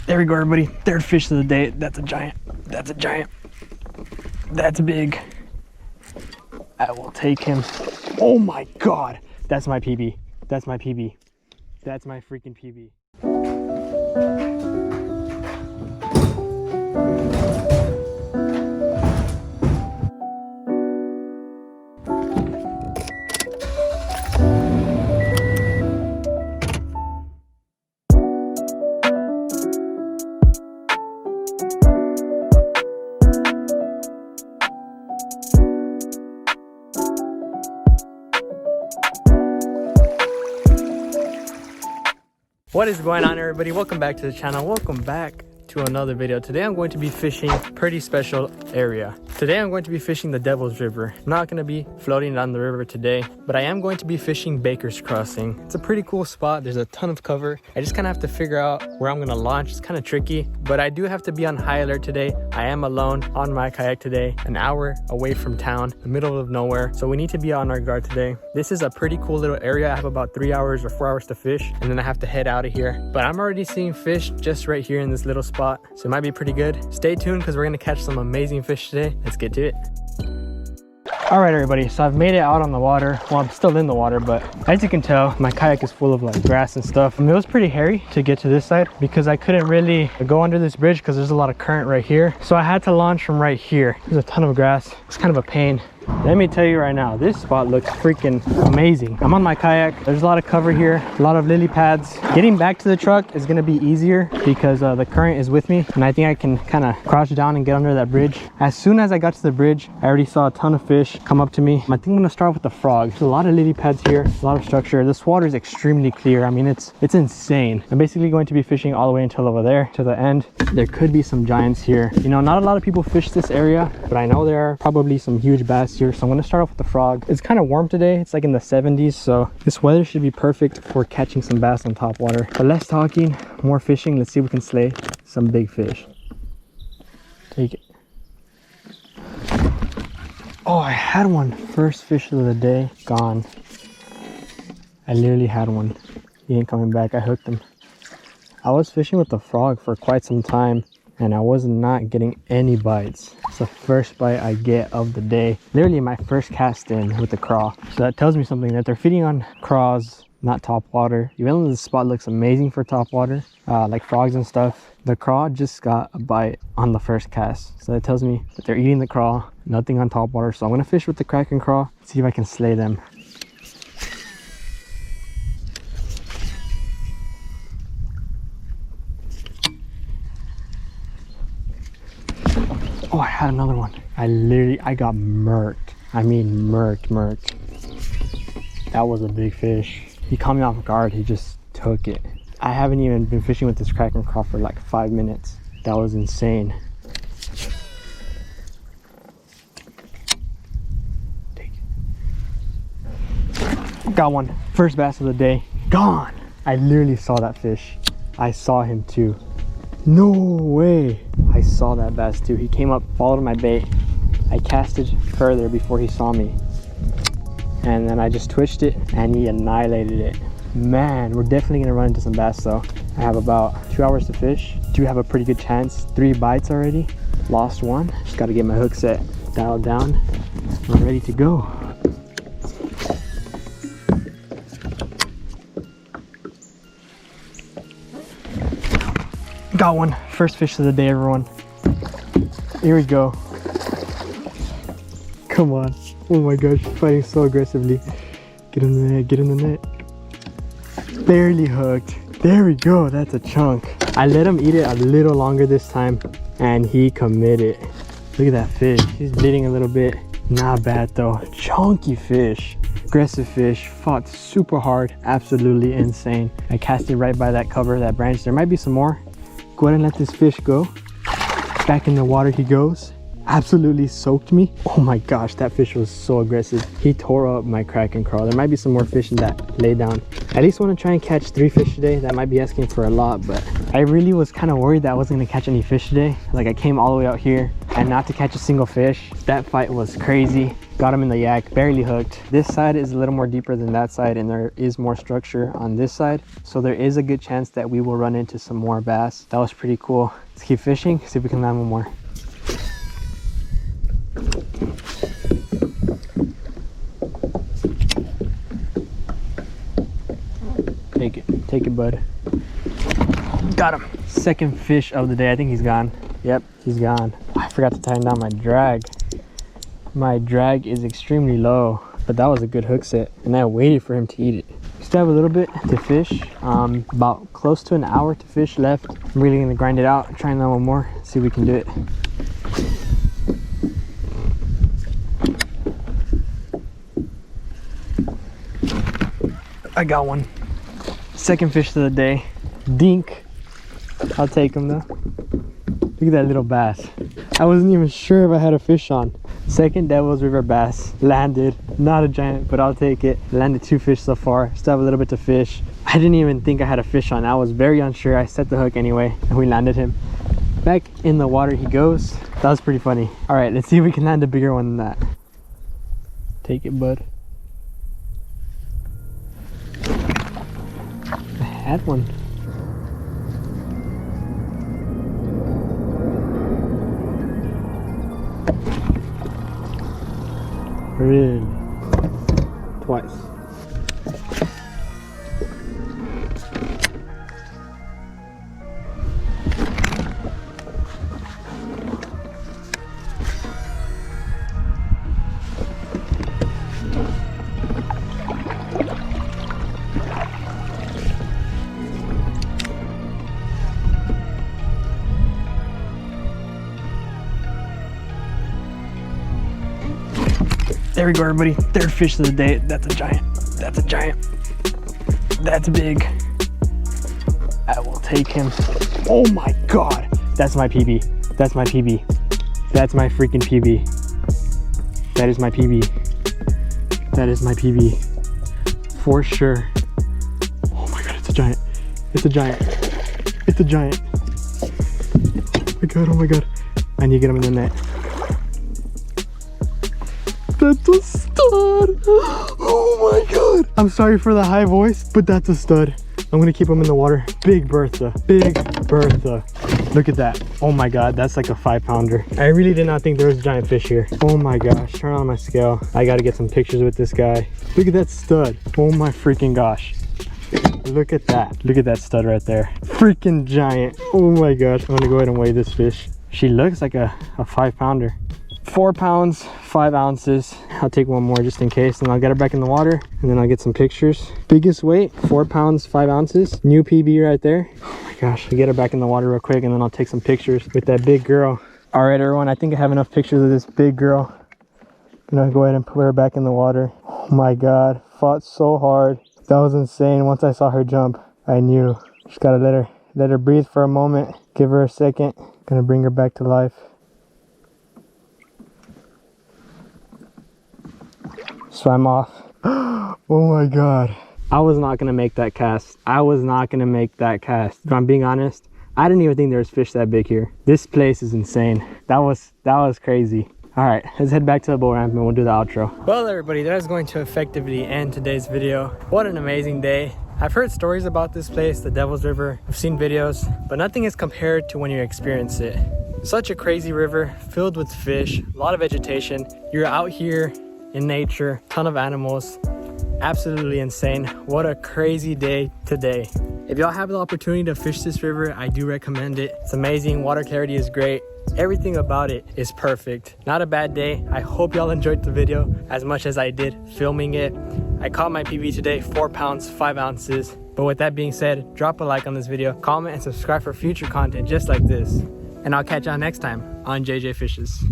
There we go, everybody. Third fish of the day. That's a giant. That's a giant. That's big. I will take him. Oh my God. That's my PB. That's my PB. That's my freaking PB. What is going on, everybody? Welcome back to the channel. Welcome back to another video. Today I'm going to be fishing a pretty special area. Today I'm going to be fishing the Devil's River. I'm not going to be floating down the river today, but I am going to be fishing Baker's Crossing. It's a pretty cool spot. There's a ton of cover. I just kind of have to figure out where I'm going to launch. It's kind of tricky, but I do have to be on high alert today. I am alone on my kayak today, an hour away from town, the middle of nowhere. So we need to be on our guard today. This is a pretty cool little area. I have about 3 hours or 4 hours to fish, and then I have to head out of here. But I'm already seeing fish just right here in this little spot, so it might be pretty good. Stay tuned because we're going to catch some amazing fish today. Let's get to it. All right, everybody, so I've made it out on the water. Well, I'm still in the water, but as you can tell, my kayak is full of like grass and stuff. And it was pretty hairy to get to this side because I couldn't really go under this bridge because there's a lot of current right here. So I had to launch from right here. There's a ton of grass. It's kind of a pain. Let me tell you right now, this spot looks freaking amazing. I'm on my kayak. There's a lot of cover here, a lot of lily pads. Getting back to the truck is going to be easier because the current is with me, and I think I can kind of crouch down and get under that bridge. As soon as I got to the bridge, I already saw a ton of fish come up to me. I think I'm going to start with the frog. There's a lot of lily pads here, a lot of structure. This water is extremely clear. I mean, it's insane. I'm basically going to be fishing all the way until over there to the end. There could be some giants here. You know, not a lot of people fish this area, but I know there are probably some huge bass here. So I'm going to start off with the frog. It's kind of warm today. It's like in the 70s, so this weather should be perfect for catching some bass on top water. But less talking, more fishing. Let's see if we can slay some big fish. Take it. Oh, I had one. First fish of the day, gone. I literally had one. He ain't coming back. I hooked him. I was fishing with the frog for quite some time, and I was not getting any bites. It's the first bite I get of the day. Literally my first cast in with the craw. So that tells me something, that they're feeding on craws, not top water. Even though the spot looks amazing for top water, like frogs and stuff, the craw just got a bite on the first cast. So that tells me that they're eating the craw, nothing on top water. So I'm gonna fish with the Kraken craw, see if I can slay them. Oh, I had another one. I got murked. I mean, murked. That was a big fish. He caught me off guard. He just took it. I haven't even been fishing with this Kraken craw for like 5 minutes. That was insane. Take it. Got one. First bass of the day. Gone. I literally saw that fish. I saw him too. No way. I saw that bass too. He came up, followed my bait. I casted further before he saw me, and then I just twitched it and he annihilated it. Man, we're definitely gonna run into some bass though. I have about 2 hours to fish. Do have a pretty good chance. 3 bites already. Lost one. Just gotta get my hook set dialed down. I'm ready to go. Got one. First fish of the day, everyone. Here we go. Come on. Oh my gosh, fighting so aggressively. Get in the net, get in the net. Barely hooked. There we go, that's a chunk. I let him eat it a little longer this time, and he committed. Look at that fish. He's bleeding a little bit. Not bad though. Chunky fish. Aggressive fish. Fought super hard. Absolutely insane. I cast it right by that cover, that branch. There might be some more. Go ahead and let this fish go. Back in the water he goes. Absolutely soaked me. Oh my gosh, that fish was so aggressive. He tore up my Kraken craw. There might be some more fish in that lay down. I at least want to try and catch 3 fish today. That might be asking for a lot, but I really was kind of worried that I wasn't gonna catch any fish today. Like, I came all the way out here and not to catch a single fish. That fight was crazy. Got him in the yak, barely hooked. This side is a little more deeper than that side, and there is more structure on this side, so there is a good chance that we will run into some more bass. That was pretty cool. Let's keep fishing, see if we can land one more. Take it, bud. Got him. Second fish of the day. I think he's gone. Yep, he's gone. I forgot to tighten down my drag. My drag is extremely low, but that was a good hook set, and I waited for him to eat it. Still have a little bit to fish. About close to an hour to fish left. I'm really gonna grind it out, try that one more, see if we can do it. I got one. Second fish of the day. Dink. I'll take him though. Look at that little bass. I wasn't even sure if I had a fish on. Second Devil's River bass. Landed. Not a giant, but I'll take it. Landed 2 fish so far. Still have a little bit to fish. I didn't even think I had a fish on. I was very unsure. I set the hook anyway, and we landed him. Back in the water he goes. That was pretty funny. All right, let's see if we can land a bigger one than that. Take it, bud. I had one. Really? Twice. There we go, everybody. Third fish of the day. That's a giant. That's a giant. That's big. I will take him. Oh my God. That's my PB. That's my PB. That's my freaking PB. That is my PB. That is my PB. For sure. Oh my God, it's a giant. It's a giant. It's a giant. Oh my God, oh my God. I need to get him in the net. That's a stud. Oh my God. I'm sorry for the high voice, but that's a stud. I'm gonna keep him in the water. Big Bertha. Big Bertha. Look at that. Oh my God, that's like a 5-pounder. I really did not think there was a giant fish here. Oh my gosh, turn on my scale. I gotta get some pictures with this guy. Look at that stud. Oh my freaking gosh. Look at that. Look at that stud right there. Freaking giant. Oh my gosh. I'm gonna go ahead and weigh this fish. She looks like a 5-pounder. 4 pounds, 5 ounces. I'll take one more just in case, and I'll get her back in the water, and then I'll get some pictures. Biggest weight, 4 pounds, 5 ounces. New PB right there. Oh my gosh, I'll get her back in the water real quick, and then I'll take some pictures with that big girl. All right, everyone, I think I have enough pictures of this big girl. I'm gonna go ahead and put her back in the water. Oh my God, fought so hard. That was insane. Once I saw her jump, I knew. Just gotta let her breathe for a moment. Give her a second. Gonna bring her back to life. Swam off. Oh my God. I was not gonna make that cast. I was not gonna make that cast. If I'm being honest, I didn't even think there was fish that big here. This place is insane. That was crazy. All right, let's head back to the boat ramp and we'll do the outro. Well, everybody, that is going to effectively end today's video. What an amazing day. I've heard stories about this place, the Devil's River. I've seen videos, but nothing is compared to when you experience it. Such a crazy river filled with fish, a lot of vegetation. You're out here in nature, ton of animals, absolutely insane. What a crazy day today. If y'all have the opportunity to fish this river, I do recommend it. It's amazing, water clarity is great. Everything about it is perfect. Not a bad day. I hope y'all enjoyed the video as much as I did filming it. I caught my PB today, 4 pounds, 5 ounces. But with that being said, drop a like on this video, comment and subscribe for future content just like this. And I'll catch y'all next time on JJ Fishes.